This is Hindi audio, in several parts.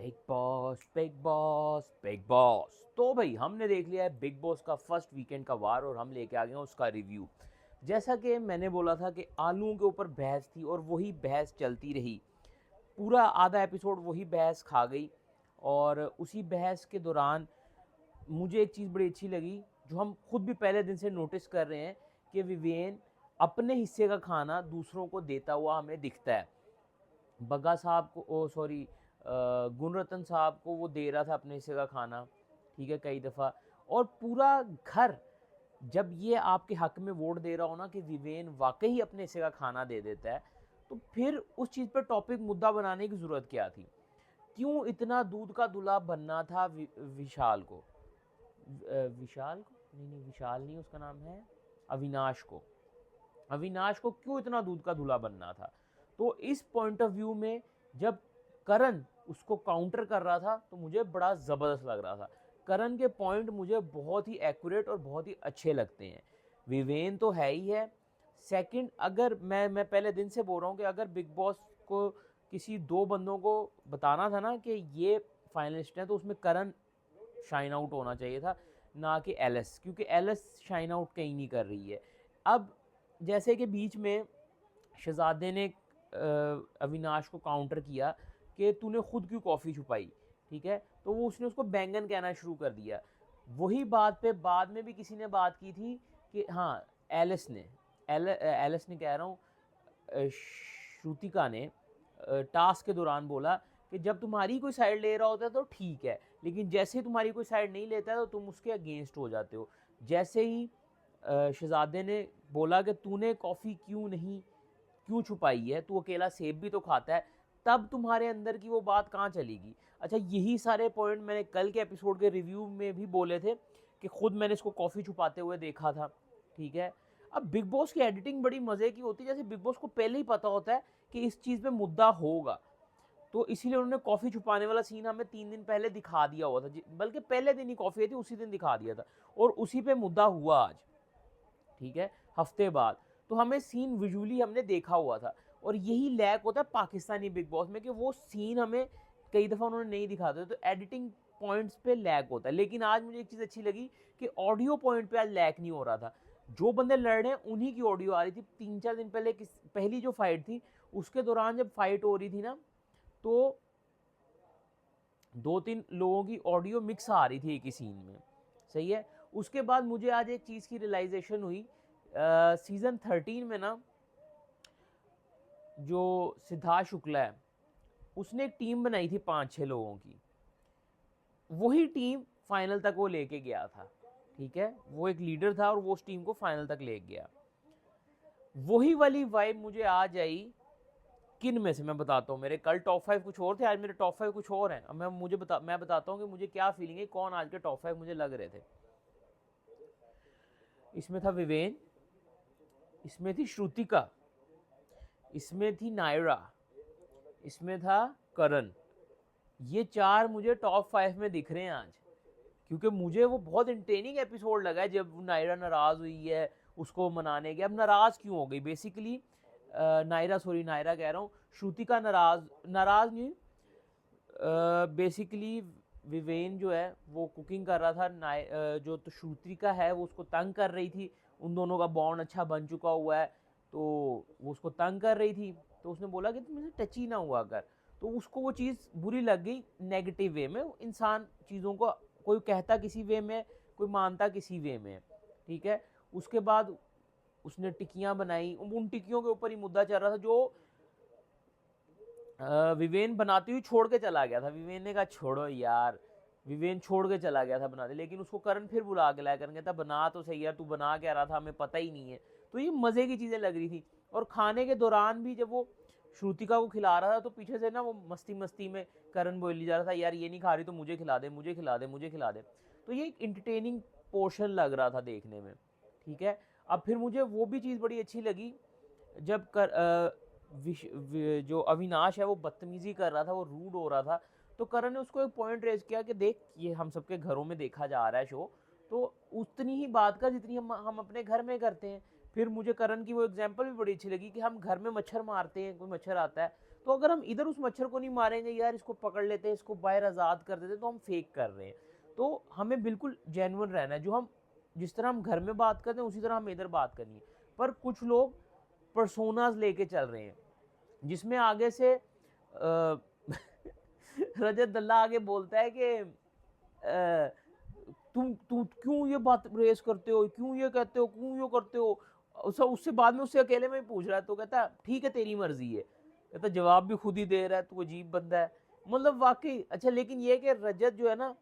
Big boss big boss big boss. तो भाई हमने देख लिया है बिग बॉस का फर्स्ट वीकेंड का वार और हम लेके आ गए हैं उसका रिव्यू। जैसा कि मैंने बोला था कि आलूओं के ऊपर बहस थी और वही बहस चलती रही। पूरा आधा एपिसोड वही बहस खा गई। और उसी बहस के दौरान मुझे एक चीज़ बड़ी अच्छी लगी, जो हम खुद भी पहले दिन से नोटिस कर रहे हैं, कि विवेन अपने हिस्से का खाना दूसरों को देता हुआ हमें दिखता है। बग्गा साहब को, ओ सॉरी, गुणरत्न साहब को वो दे रहा था अपने हिस्से का खाना, ठीक है, कई दफ़ा। और पूरा घर जब ये आपके हक में वोट दे रहा हो ना कि विवेन वाकई अपने हिस्से का खाना दे देता है, तो फिर उस चीज़ पर टॉपिक मुद्दा बनाने की ज़रूरत क्या थी? क्यों इतना दूध का दूल्हा बनना था विशाल को? विशाल को नहीं, नहीं विशाल नहीं, उसका नाम है अविनाश को। अविनाश को क्यों इतना दूध का दूल्हा बनना था? तो इस पॉइंट ऑफ व्यू में जब करण उसको काउंटर कर रहा था तो मुझे बड़ा ज़बरदस्त लग रहा था। करण के पॉइंट मुझे बहुत ही एक्यूरेट और बहुत ही अच्छे लगते हैं। विवेन तो है ही है। सेकंड, अगर मैं पहले दिन से बोल रहा हूँ कि अगर बिग बॉस को किसी दो बंदों को बताना था ना कि ये फाइनलिस्ट हैं, तो उसमें करण शाइन आउट होना चाहिए था, ना कि एलिस, क्योंकि एलिस शाइन आउट कहीं नहीं कर रही है। अब जैसे कि बीच में शहजादे ने अविनाश को काउंटर किया कि तूने खुद क्यों कॉफ़ी छुपाई, ठीक है, तो वो उसने उसको बैंगन कहना शुरू कर दिया। वही बात पे बाद में भी किसी ने बात की थी कि हाँ, एलिस ने एलिस ने कह रहा हूँ, श्रुतिका ने टास्क के दौरान बोला कि जब तुम्हारी कोई साइड ले रहा होता है तो ठीक है, लेकिन जैसे ही तुम्हारी कोई साइड नहीं लेता है तो तुम उसके अगेंस्ट हो जाते हो। जैसे ही शहजादे ने बोला कि तूने कॉफ़ी क्यों छुपाई है, तू अकेला सेब भी तो खाता है, तब तुम्हारे अंदर की वो बात कहाँ चलेगी? अच्छा, यही सारे पॉइंट मैंने कल के एपिसोड के रिव्यू में भी बोले थे कि खुद मैंने इसको कॉफ़ी छुपाते हुए देखा था, ठीक है। अब बिग बॉस की एडिटिंग बड़ी मज़े की होती है, जैसे बिग बॉस को पहले ही पता होता है कि इस चीज़ पे मुद्दा होगा, तो इसीलिए उन्होंने कॉफ़ी छुपाने वाला सीन हमें 3 दिन पहले दिखा दिया हुआ था, बल्कि पहले दिन ही कॉफ़ी आई थी, उसी दिन दिखा दिया था और उसी पे मुद्दा हुआ आज, ठीक है, हफ्ते बाद। तो हमें सीन विजुअली हमने देखा हुआ था, और यही लैक होता है पाकिस्तानी बिग बॉस में कि वो सीन हमें कई दफ़ा उन्होंने नहीं दिखाते, तो एडिटिंग पॉइंट्स पे लैक होता है। लेकिन आज मुझे एक चीज़ अच्छी लगी कि ऑडियो पॉइंट पे आज लैक नहीं हो रहा था। जो बंदे लड़ रहे हैं उन्हीं की ऑडियो आ रही थी। 3-4 दिन पहले पहली जो फाइट थी, उसके दौरान जब फाइट हो रही थी ना, तो 2-3 लोगों की ऑडियो मिक्स आ रही थी एक ही सीन में, सही है। उसके बाद मुझे आज एक चीज़ की रियलाइजेशन हुई, सीज़न 13 में ना, जो सिद्धार्थ शुक्ला है, उसने एक टीम बनाई थी 5-6 लोगों की। वही टीम फाइनल तक वो लेके गया था, ठीक है, वो एक लीडर था और वो उस टीम को फाइनल तक ले गया। वही वाली वाइब मुझे आज आई। किन में से मैं बताता हूँ, मेरे कल टॉप 5 कुछ और थे, आज मेरे टॉप 5 कुछ और हैं। अब मैं बताता हूँ कि मुझे क्या फीलिंग है, कौन आज के टॉप 5 मुझे लग रहे थे। इसमें था विवेन, इसमें थी श्रुतिका, इसमें थी नायरा, इसमें था करण। ये 4 मुझे टॉप 5 में दिख रहे हैं आज, क्योंकि मुझे वो बहुत इंटेनिंग एपिसोड लगा है जब नायरा नाराज़ हुई है उसको मनाने के। अब नाराज़ क्यों हो गई बेसिकली, नायरा कह रहा हूँ, श्रुतिका नाराज़ नाराज़ नहीं, बेसिकली विवेन जो है वो कुकिंग कर रहा था, जो तो श्रुतिका है वो उसको तंग कर रही थी। उन दोनों का बॉन्ड अच्छा बन चुका हुआ है, तो वो उसको तंग कर रही थी, तो उसने बोला कि तुम मुझसे टच ही ना हुआ कर। तो उसको वो चीज़ बुरी लग गई नेगेटिव वे में। इंसान चीज़ों को कोई कहता किसी वे में, कोई मानता किसी वे में, ठीक है। उसके बाद उसने टिक्कियाँ बनाई, उन टिक्कियों के ऊपर ही मुद्दा चल रहा था, जो विवेन बनाती हुई छोड़ के चला गया था। विवेन ने कहा छोड़ो यार, विवेन छोड़ के चला गया था बनाते, लेकिन उसको करण फिर बुला के लाया। करण कहता बना तो सही यार, तू बना क्या रहा था, हमें पता ही नहीं है। तो ये मज़े की चीज़ें लग रही थी। और खाने के दौरान भी जब वो श्रुतिका को खिला रहा था, तो पीछे से ना वो मस्ती मस्ती में करण बोली जा रहा था, यार ये नहीं खा रही तो मुझे खिला दे, मुझे खिला दे, मुझे खिला दे। तो ये एक इंटरटेनिंग पोर्शन लग रहा था देखने में, ठीक है। अब फिर मुझे वो भी चीज़ बड़ी अच्छी लगी जब जो अविनाश है वो बदतमीजी कर रहा था, वो रूड हो रहा था, तो करण ने उसको एक पॉइंट रेज किया कि देख, ये हम सबके घरों में देखा जा रहा है शो, तो उतनी ही बात कर जितनी हम अपने घर में करते हैं। फिर मुझे करण की वो एग्जांपल भी बड़ी अच्छी लगी कि हम घर में मच्छर मारते हैं, कोई मच्छर आता है तो अगर हम इधर उस मच्छर को नहीं मारेंगे यार, इसको पकड़ लेते हैं, इसको बाहर आज़ाद कर देते, तो हम फेक कर रहे हैं। तो हमें बिल्कुल जेन्युइन रहना है, जो हम जिस तरह हम घर में बात करते हैं उसी तरह हमें इधर बात करनी है। पर कुछ लोग पर्सोनाज लेके चल रहे हैं, जिसमें आगे से रजत दल्ला आगे बोलता है कि तुम क्यों ये बात रेस करते हो, क्यों ये कहते हो, क्यों ये करते हो। उससे बाद में उससे अकेले में ही पूछ रहा है, तो कहता है ठीक है तेरी मर्जी है, कहता जवाब भी खुद ही दे रहा है, तो अजीब बंदा है। मतलब वाकई अच्छा। लेकिन ये कि रजत जो है ना,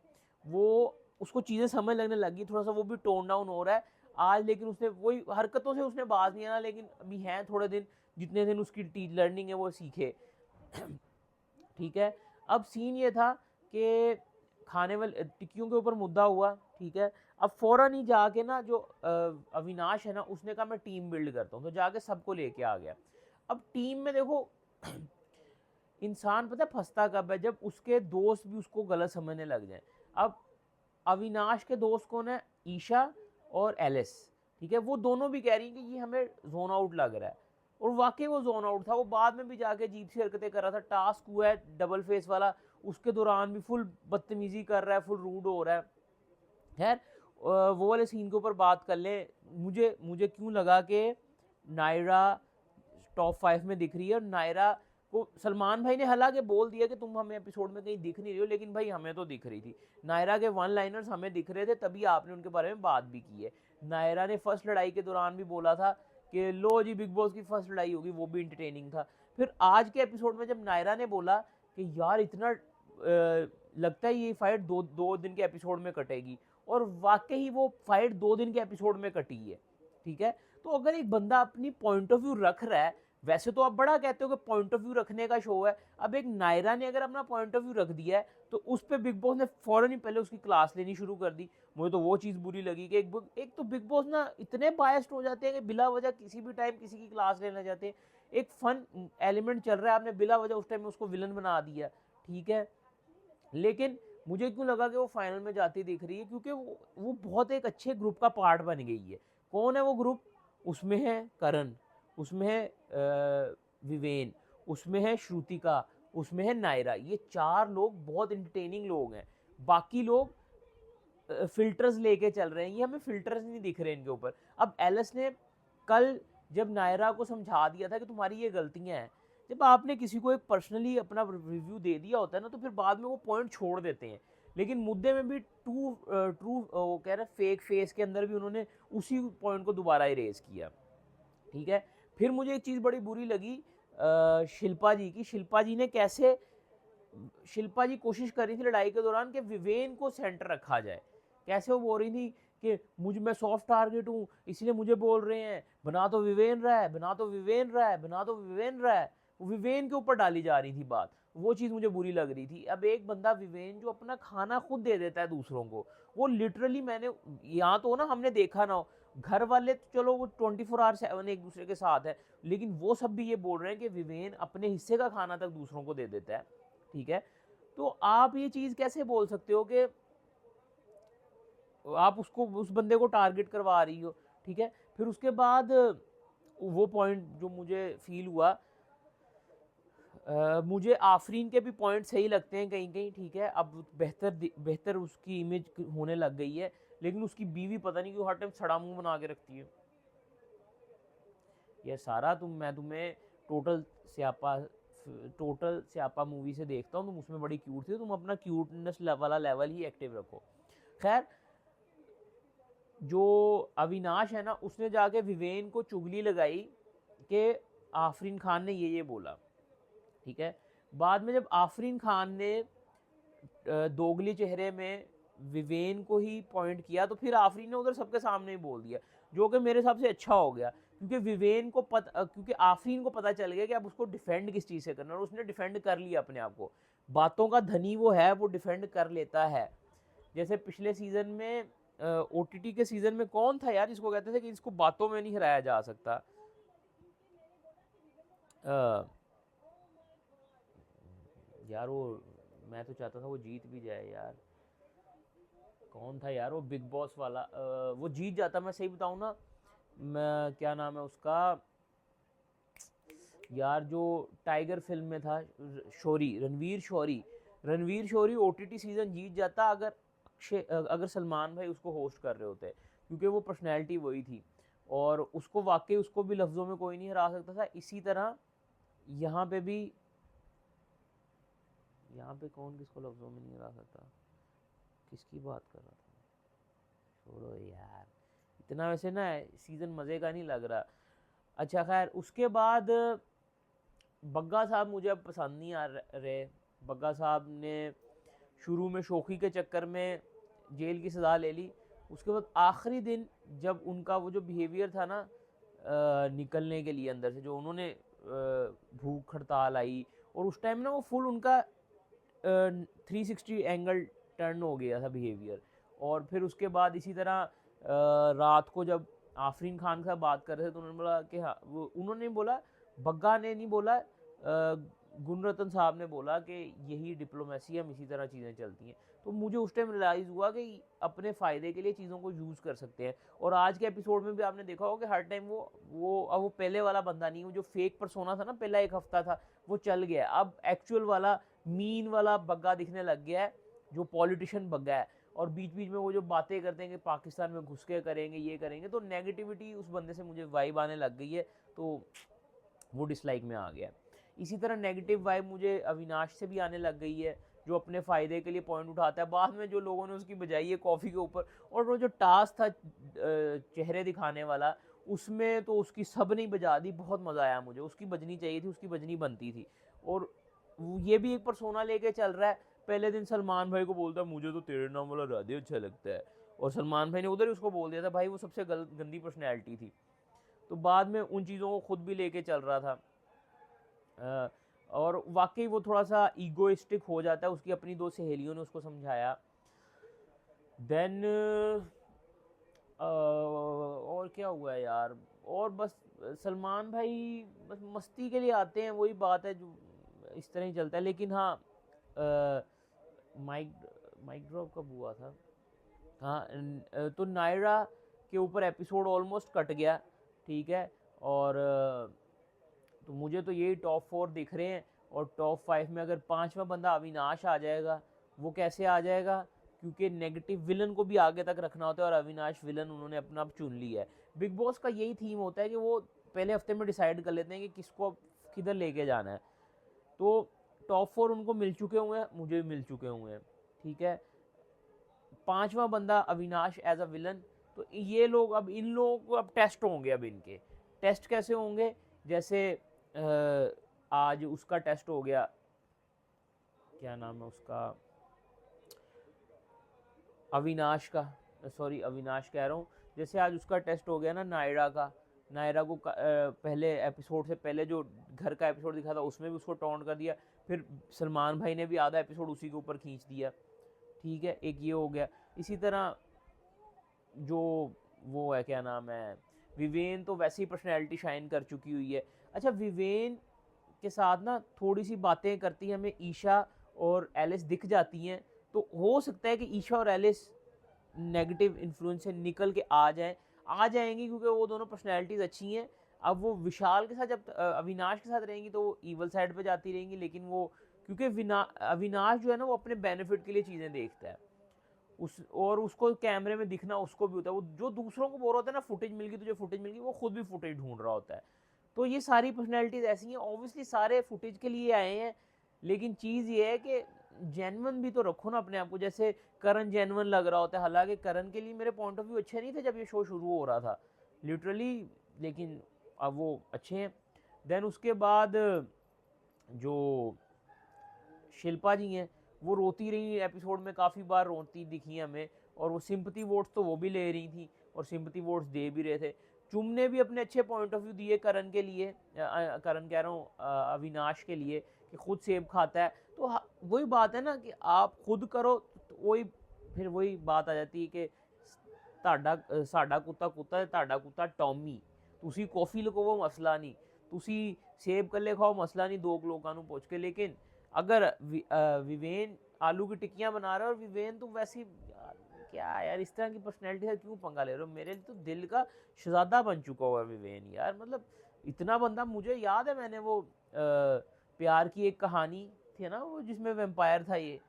वो उसको चीज़ें समझ लगने लगी, थोड़ा सा वो भी टोन डाउन हो रहा है आज। लेकिन उसने वही हरकतों से उसने बाज नहीं आना, लेकिन अभी हैं थोड़े दिन, जितने दिन उसकी लर्निंग है वो सीखे। ठीक है। अब सीन ये था कि खाने वाले टिक्कियों के ऊपर मुद्दा हुआ, ठीक है। अब फौरन ही जाके ना जो अविनाश है ना, उसने कहा मैं टीम बिल्ड करता हूँ, तो जाके सबको लेके आ गया। अब टीम में देखो इंसान पता है फंसता कब है, जब उसके दोस्त भी उसको गलत समझने लग जाए। अब अविनाश के दोस्त कौन है, ईशा और एलिस, ठीक है। वो दोनों भी कह रही हैं कि ये हमें जोन आउट लग रहा है, और वाकई वो जोन आउट था। वो बाद में भी जाके अजीब सी हरकतें कर रहा था। टास्क हुआ है डबल फेस वाला, उसके दौरान भी फुल बदतमीजी कर रहा है, फुल रूड हो रहा है। खैर वो वाले सीन के ऊपर बात कर ले। मुझे मुझे क्यों लगा कि नायरा टॉप 5 में दिख रही है, और नायरा को सलमान भाई ने हालांकि बोल दिया कि तुम हमें एपिसोड में कहीं दिख नहीं रही हो, लेकिन भाई हमें तो दिख रही थी। नायरा के वन लाइनर्स हमें दिख रहे थे, तभी आपने उनके बारे में बात भी की है। नायरा ने फर्स्ट लड़ाई के दौरान भी बोला था कि लो जी बिग बॉस की फर्स्ट लड़ाई होगी, वो भी इंटरटेनिंग था। फिर आज के एपिसोड में जब नायरा ने बोला कि यार इतना लगता है ये फाइट दो दिन के एपिसोड में कटेगी, और वाकई ही वो फाइट 2 दिन के एपिसोड में कटी है, ठीक है। तो अगर एक बंदा अपनी पॉइंट ऑफ व्यू रख रहा है, वैसे तो आप बड़ा कहते हो कि पॉइंट ऑफ व्यू रखने का शो है, अब एक नायरा ने अगर अपना पॉइंट ऑफ व्यू रख दिया है, तो उस पर बिग बॉस ने फौरन ही पहले उसकी क्लास लेनी शुरू कर दी। मुझे तो वो चीज़ बुरी लगी कि एक तो बिग बॉस ना इतने बायस्ड हो जाते हैं कि बिला वजह किसी भी टाइम किसी की क्लास लेना चाहते हैं। एक फन एलिमेंट चल रहा है, आपने बिला वजह उस टाइम में उसको विलन बना दिया, ठीक है। लेकिन मुझे क्यों लगा कि वो फाइनल में जाती दिख रही है, क्योंकि वो बहुत एक अच्छे ग्रुप का पार्ट बन गई है। कौन है वो ग्रुप? उसमें है करण, उसमें है विवेन, उसमें है श्रुतिका, उसमें है नायरा। ये 4 लोग बहुत इंटरटेनिंग लोग हैं। बाकी लोग फिल्टर्स लेके चल रहे हैं, ये हमें फिल्टर्स नहीं दिख रहे इनके ऊपर। अब एलिस ने कल जब नायरा को समझा दिया था कि तुम्हारी ये गलतियां हैं, जब आपने किसी को एक पर्सनली अपना रिव्यू दे दिया होता है ना, तो फिर बाद में वो पॉइंट छोड़ देते हैं। लेकिन मुद्दे में भी ट्रू वो कह रहे फेक फेस के अंदर भी उन्होंने उसी पॉइंट को दोबारा इरेज किया, ठीक है। फिर मुझे एक चीज़ बड़ी बुरी लगी शिल्पा जी की। शिल्पा जी ने कैसे, शिल्पा जी कोशिश कर रही थी लड़ाई के दौरान कि विवेन को सेंटर रखा जाए। कैसे वो बोल रही थी कि मैं सॉफ्ट टारगेट हूँ, इसलिए मुझे बोल रहे हैं, बना तो विवेन रहा है, बना तो विवेन रहा है, बना तो विवेन रहा है। विवेन के ऊपर डाली जा रही थी बात, वो चीज़ मुझे बुरी लग रही थी। अब एक बंदा विवेन जो अपना खाना खुद दे देता है दूसरों को, वो लिटरली मैंने यहाँ तो ना हमने देखा ना हो, घर वाले तो चलो वो 24/7 एक दूसरे के साथ है, लेकिन वो सब भी ये बोल रहे हैं कि विवेन अपने हिस्से का खाना तक दूसरों को दे देता है, ठीक है। तो आप ये चीज़ कैसे बोल सकते हो कि आप उसको उस बंदे को टारगेट करवा रही हो, ठीक है। फिर उसके बाद वो पॉइंट जो मुझे फील हुआ, मुझे आफरीन के भी पॉइंट सही लगते हैं कहीं कहीं, ठीक है। अब बेहतर उसकी इमेज होने लग गई है, लेकिन उसकी बीवी पता नहीं क्यों हर टाइम सड़ा मुंह बना के रखती है। ये सारा मैं तुम्हें टोटल स्यापा मूवी से देखता हूँ, तुम उसमें बड़ी क्यूट थी, तुम अपना क्यूटनेस वाला लेवल ही एक्टिव रखो। खैर, जो अविनाश है ना, उसने जाके विवेन को चुगली लगाई कि आफरीन खान ने ये बोला, ठीक है। बाद में जब आफरीन खान ने दोगली चेहरे में विवेन को ही पॉइंट किया, तो फिर आफरीन ने उधर सबके सामने ही बोल दिया, जो कि मेरे हिसाब से अच्छा हो गया, क्योंकि क्योंकि आफरीन को पता चल गया कि अब उसको डिफेंड किस चीज़ से करना है, और उसने डिफेंड कर लिया अपने आप को। बातों का धनी वो है, वो डिफेंड कर लेता है। जैसे पिछले सीजन में ओटीटी के सीजन में कौन था यार जिसको कहते थे कि इसको बातों में नहीं हराया जा सकता, यार वो मैं तो चाहता था वो जीत भी जाए यार। कौन था यार वो बिग बॉस वाला, वो जीत जाता, मैं सही बताऊं ना, मैं क्या नाम है उसका, यार जो टाइगर फिल्म में था, शौरी, रणवीर शौरी ओटीटी सीजन जीत जाता अगर सलमान भाई उसको होस्ट कर रहे होते, क्योंकि वो पर्सनैलिटी वही थी और उसको वाकई उसको भी लफ्ज़ों में कोई नहीं हरा सकता था। इसी तरह यहाँ पे भी, यहाँ पे कौन किसको लफ्ज़ों में नहीं हरा सकता, किसकी बात कर रहा था, छोड़ो यार, इतना वैसे ना सीज़न मज़े का नहीं लग रहा। अच्छा खैर, उसके बाद बग्गा साहब मुझे अब पसंद नहीं आ रहे। बग्गा साहब ने शुरू में शोखी के चक्कर में जेल की सज़ा ले ली, उसके बाद आखिरी दिन जब उनका वो जो बिहेवियर था ना निकलने के लिए अंदर से, जो उन्होंने भूख हड़ताल आई और उस टाइम ना वो फुल उनका 360 एंगल टर्न हो गया था बिहेवियर। और फिर उसके बाद इसी तरह रात को जब आफरीन खान के साथ बात कर रहे थे तो उन्होंने बोला कि हाँ, वो उन्होंने बोला, बग्गा ने नहीं बोला, गुणरत्न साहब ने बोला कि यही डिप्लोमेसी, हम इसी तरह चीज़ें चलती हैं। तो मुझे उस टाइम रियलाइज़ हुआ कि अपने फ़ायदे के लिए चीज़ों को यूज़ कर सकते हैं। और आज के एपिसोड में भी आपने देखा होगा कि हर टाइम वो पहले वाला बंदा नहीं, वो जो फेक पर्सोना था ना पहला एक हफ्ता था, वो चल गया। अब एक्चुअल वाला मीन वाला बग्गा दिखने लग गया है, जो पॉलिटिशियन बग्गा है। और बीच बीच में वो जो बातें करते हैं कि पाकिस्तान में घुस के करेंगे, ये करेंगे, तो नेगेटिविटी उस बंदे से मुझे वाइब आने लग गई है, तो वो डिसलाइक में आ गया। इसी तरह नेगेटिव वाइब मुझे अविनाश से भी आने लग गई है, जो अपने फ़ायदे के लिए पॉइंट उठाता है। बाद में जो लोगों ने उसकी बजाई है कॉफ़ी के ऊपर, और वो जो टास्क था चेहरे दिखाने वाला, उसमें तो उसकी सब नहीं बजा दी, बहुत मज़ा आया मुझे। उसकी बजनी चाहिए थी, उसकी बजनी बनती थी। और ये भी एक पर्सोना लेके चल रहा है। पहले दिन सलमान भाई को बोलता है मुझे तो तेरे नाम वाला राधे अच्छा लगता है, और सलमान भाई ने उधर ही उसको बोल दिया था भाई वो सबसे गंदी पर्सनैलिटी थी। तो बाद में उन चीज़ों को खुद भी लेके चल रहा था। और वाकई वो थोड़ा सा ईगोइस्टिक हो जाता है। उसकी अपनी दो सहेलियों ने उसको समझाया। देन और क्या हुआ है यार, और बस सलमान भाई बस मस्ती के लिए आते हैं, वही बात है, जो इस तरह ही चलता है। लेकिन हाँ, माइक माइक ड्रॉप कब हुआ था, हाँ, तो नायरा के ऊपर एपिसोड ऑलमोस्ट कट गया, ठीक है। और तो मुझे तो यही टॉप 4 दिख रहे हैं। और टॉप 5 में अगर 5वां बंदा अविनाश आ जाएगा, वो कैसे आ जाएगा, क्योंकि नेगेटिव विलन को भी आगे तक रखना होता है और अविनाश विलन उन्होंने अपना आप चुन लिया है। बिग बॉस का यही थीम होता है कि वो पहले हफ्ते में डिसाइड कर लेते हैं कि किसको किधर लेके जाना है। तो टॉप 4 उनको मिल चुके हुए हैं, मुझे भी मिल चुके हुए हैं, ठीक है। 5वां बंदा अविनाश एज अ विलन। तो ये लोग, अब इन लोगों को अब टेस्ट होंगे। अब इनके टेस्ट कैसे होंगे, जैसे आज उसका टेस्ट हो गया, क्या नाम है उसका, अविनाश का, सॉरी अविनाश कह रहा हूँ। जैसे आज उसका टेस्ट हो गया ना नायरा का, नायरा को पहले एपिसोड से पहले जो घर का एपिसोड दिखा था उसमें भी उसको टॉन्ट कर दिया। फिर सलमान भाई ने भी आधा एपिसोड उसी के ऊपर खींच दिया, ठीक है, एक ये हो गया। इसी तरह जो वो है, क्या नाम है, विवेन, तो वैसे ही पर्सनैलिटी शाइन कर चुकी हुई है। अच्छा, विवेन के साथ ना थोड़ी सी बातें करती है हमें ईशा और एलिस दिख जाती हैं, तो हो सकता है कि ईशा और एलिस नेगेटिव इन्फ्लुएंस से निकल के आ जाएंगी, क्योंकि वो दोनों पर्सनैलिटीज़ अच्छी हैं। अब वो विशाल के साथ जब अविनाश के साथ रहेंगी तो वो ईवल साइड पे जाती रहेंगी, लेकिन वो क्योंकि अविनाश जो है ना वो अपने बेनिफिट के लिए चीज़ें देखता है, और उसको कैमरे में दिखना उसको भी होता है। वो जो दूसरों को बोल रहा होता है ना, फुटेज मिल गई, तुझे फुटेज मिल गई, वो खुद भी फुटेज ढूंढ रहा होता है। तो ये सारी पर्सनैलिटीज़ ऐसी हैं, ऑब्वियसली सारे फुटेज के लिए आए हैं, लेकिन चीज़ ये है कि जेन्युइन भी तो रखो ना अपने आप को। जैसे करण जेन्युइन लग रहा होता है, हालांकि करण के लिए मेरे पॉइंट ऑफ व्यू अच्छे नहीं थे जब ये शो शुरू हो रहा था, लिटरली, लेकिन अब वो अच्छे हैं। देन उसके बाद जो शिल्पा जी हैं, वो रोती रही एपिसोड में, काफ़ी बार रोती दिखी हमें, और वो सिंपथी वोट्स तो वो भी ले रही थी और सिंपथी वोट्स दे भी रहे थे। चुम ने भी अपने अच्छे पॉइंट ऑफ व्यू दिए करण के लिए, करण कह रहा हूँ अविनाश के लिए, कि खुद सेब खाता है। तो वही बात है ना कि आप खुद करो, तो वही फिर वही बात आ जाती है कि साडा कुत्ता कुत्ता है, ताडा कुत्ता टॉमी, तुसी कॉफ़ी लकोवो मसला नहीं, तुसी सेब कल्ले खाओ मसला नहीं, दो लोगों को पूछ के। लेकिन अगर विवेन आलू की टिक्कियाँ बना रहा है और विवेन तो वैसी यार, क्या यार, इस तरह की पर्सनैलिटी से क्यों पंगा ले रहे हो, मेरे लिए तो दिल का शहजादा बन चुका हुआ है विवेन यार। मतलब इतना बंदा, मुझे याद है मैंने वो प्यार की एक कहानी थी ना वो, जिसमें वेम्पायर था, ये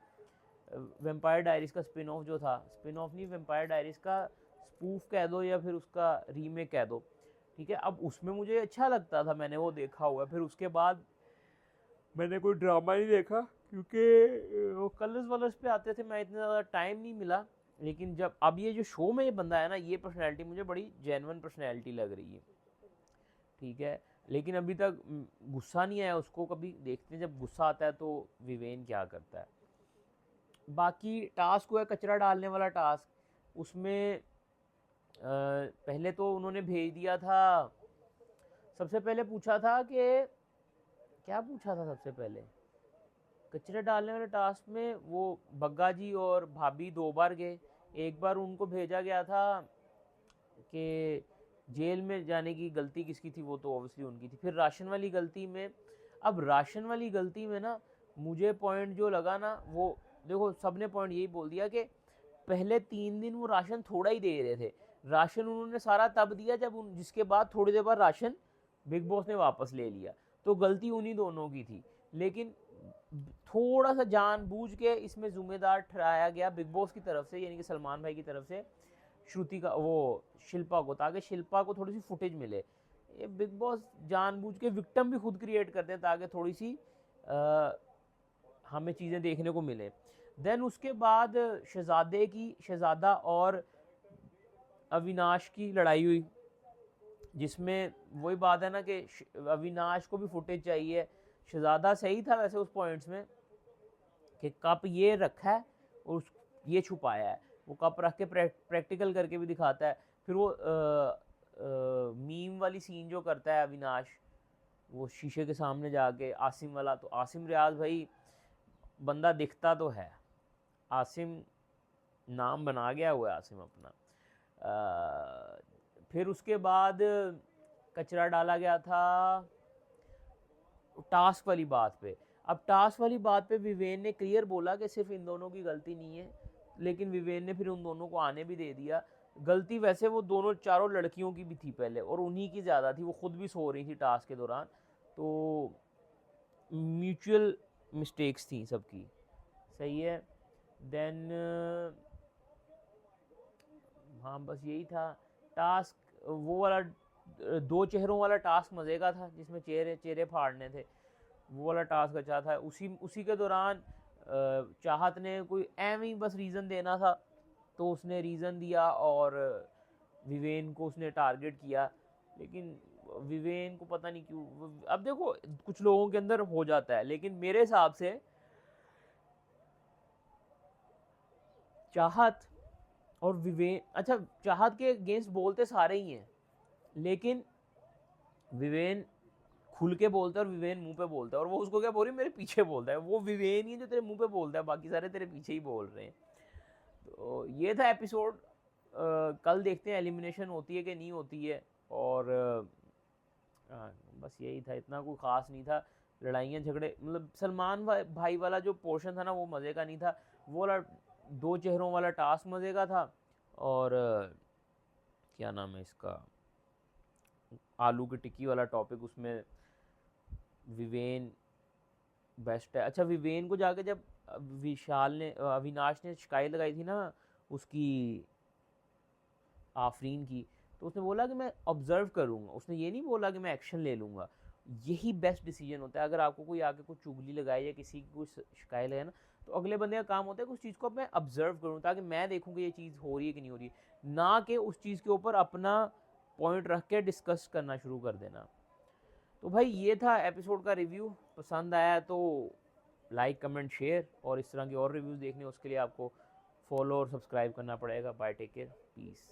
वेम्पायर डायरीज का स्पिन ऑफ जो था, स्पिन ऑफ नहीं, वेम्पायर डायरीज का स्पूफ कह दो या फिर उसका रीमेक कह दो, ठीक है। अब उसमें मुझे अच्छा लगता था, मैंने वो देखा हुआ है। फिर उसके बाद मैंने कोई ड्रामा नहीं देखा, क्योंकि वो कलर्स वलर्स पे आते थे, मैं इतना ज़्यादा टाइम नहीं मिला। लेकिन जब अब ये जो शो में ये बंदा है ना, ये पर्सनैलिटी मुझे बड़ी जेन्युइन पर्सनैलिटी लग रही है, ठीक है। लेकिन अभी तक गुस्सा नहीं आया उसको, कभी देखते हैं जब गुस्सा आता है तो विवेन क्या करता है। बाकी टास्क हुआ है कचरा डालने वाला टास्क, उसमें पहले तो उन्होंने भेज दिया था, सबसे पहले पूछा था कि, क्या पूछा था सबसे पहले कचरे डालने वाले टास्क में, वो बग्गा जी और भाभी 2 बार गए। एक बार उनको भेजा गया था कि जेल में जाने की गलती किसकी थी, वो तो ऑब्वियसली उनकी थी। फिर राशन वाली गलती में, अब राशन वाली गलती में ना मुझे पॉइंट जो लगा ना, वो देखो सबने पॉइंट यही बोल दिया कि पहले 3 दिन वो राशन थोड़ा ही दे रहे थे, राशन उन्होंने सारा तब दिया जब जिसके बाद थोड़ी देर बाद राशन बिग बॉस ने वापस ले लिया, तो गलती उन्हीं दोनों की थी। लेकिन थोड़ा सा जानबूझ के इसमें जिम्मेदार ठहराया गया बिग बॉस की तरफ से, यानी कि सलमान भाई की तरफ से श्रुति का, वो शिल्पा को, ताकि शिल्पा को थोड़ी सी फुटेज मिले। ये बिग बॉस जानबूझ के विक्टिम भी खुद क्रिएट करते हैं ताकि थोड़ी सी हमें चीज़ें देखने को मिले। देन उसके बाद शहजादा और अविनाश की लड़ाई हुई, जिसमें वही बात है ना कि अविनाश को भी फुटेज चाहिए। शहजादा सही था वैसे उस पॉइंट्स में कि कप ये रखा है और ये छुपाया है, वो कप रख के प्रैक्टिकल करके भी दिखाता है। फिर वो मीम वाली सीन जो करता है अविनाश, वो शीशे के सामने जाके आसिम वाला, तो आसिम रियाज भाई बंदा दिखता तो है, आसिम नाम बना गया हुआ है आसिम अपना। फिर उसके बाद कचरा डाला गया था टास्क वाली बात पे। अब टास्क वाली बात पे विवेन ने क्लियर बोला कि सिर्फ इन दोनों की गलती नहीं है, लेकिन विवेन ने फिर उन दोनों को आने भी दे दिया। गलती वैसे वो दोनों चारों लड़कियों की भी थी पहले, और उन्हीं की ज़्यादा थी, वो खुद भी सो रही थी टास्क के दौरान, तो म्यूचुअल मिस्टेक्स थी सबकी, सही है। देन हाँ बस यही था टास्क, वो वाला 2 चेहरों वाला टास्क मज़े का था, जिसमें चेहरे फाड़ने थे, वो वाला टास्क अच्छा था। उसी के दौरान चाहत ने कोई एम ही बस रीज़न देना था, तो उसने रीज़न दिया और विवेन को उसने टारगेट किया। लेकिन विवेन को पता नहीं क्यों, अब देखो कुछ लोगों के अंदर हो जाता है, लेकिन मेरे हिसाब से चाहत और विवेन, अच्छा चाहत के अगेंस्ट बोलते सारे ही हैं, लेकिन विवेन खुल के बोलता है और विवेन मुंह पे बोलता है, और वो उसको क्या बोल रही है, मेरे पीछे बोलता है। वो विवेन ही है जो तेरे मुंह पे बोलता है, बाकी सारे तेरे पीछे ही बोल रहे हैं। तो ये था एपिसोड। कल देखते हैं एलिमिनेशन होती है कि नहीं होती है, और बस यही था, इतना कोई ख़ास नहीं था। लड़ाइयाँ झगड़े, मतलब सलमान भाई वाला जो पोर्शन था ना, वो मज़े का नहीं था। वो वाला 2 चेहरों वाला टास्क मज़े का था, और क्या नाम है इसका, आलू की टिक्की वाला टॉपिक, उसमें विवेन बेस्ट है। अच्छा विवेन को जाके जब विशाल ने, अविनाश ने शिकायत लगाई थी ना उसकी, आफरीन की, तो उसने बोला कि मैं ऑब्जर्व करूँगा, उसने ये नहीं बोला कि मैं एक्शन ले लूँगा। यही बेस्ट डिसीजन होता है। अगर आपको कोई आके कुछ चुगली लगाए या किसी की कुछ शिकायत लगाए ना, तो अगले बंदे का काम होता है कि उस चीज़ को मैं ऑब्जर्व करूँ, ताकि मैं देखूँ कि ये चीज़ हो रही है कि नहीं हो रही है, ना कि उस चीज़ के ऊपर अपना पॉइंट रख के डिस्कस करना शुरू कर देना। तो भाई ये था एपिसोड का रिव्यू। पसंद आया तो लाइक कमेंट शेयर, और इस तरह के और रिव्यूज़ देखने उसके लिए आपको फॉलो और सब्सक्राइब करना पड़ेगा। Bye, take care, piece.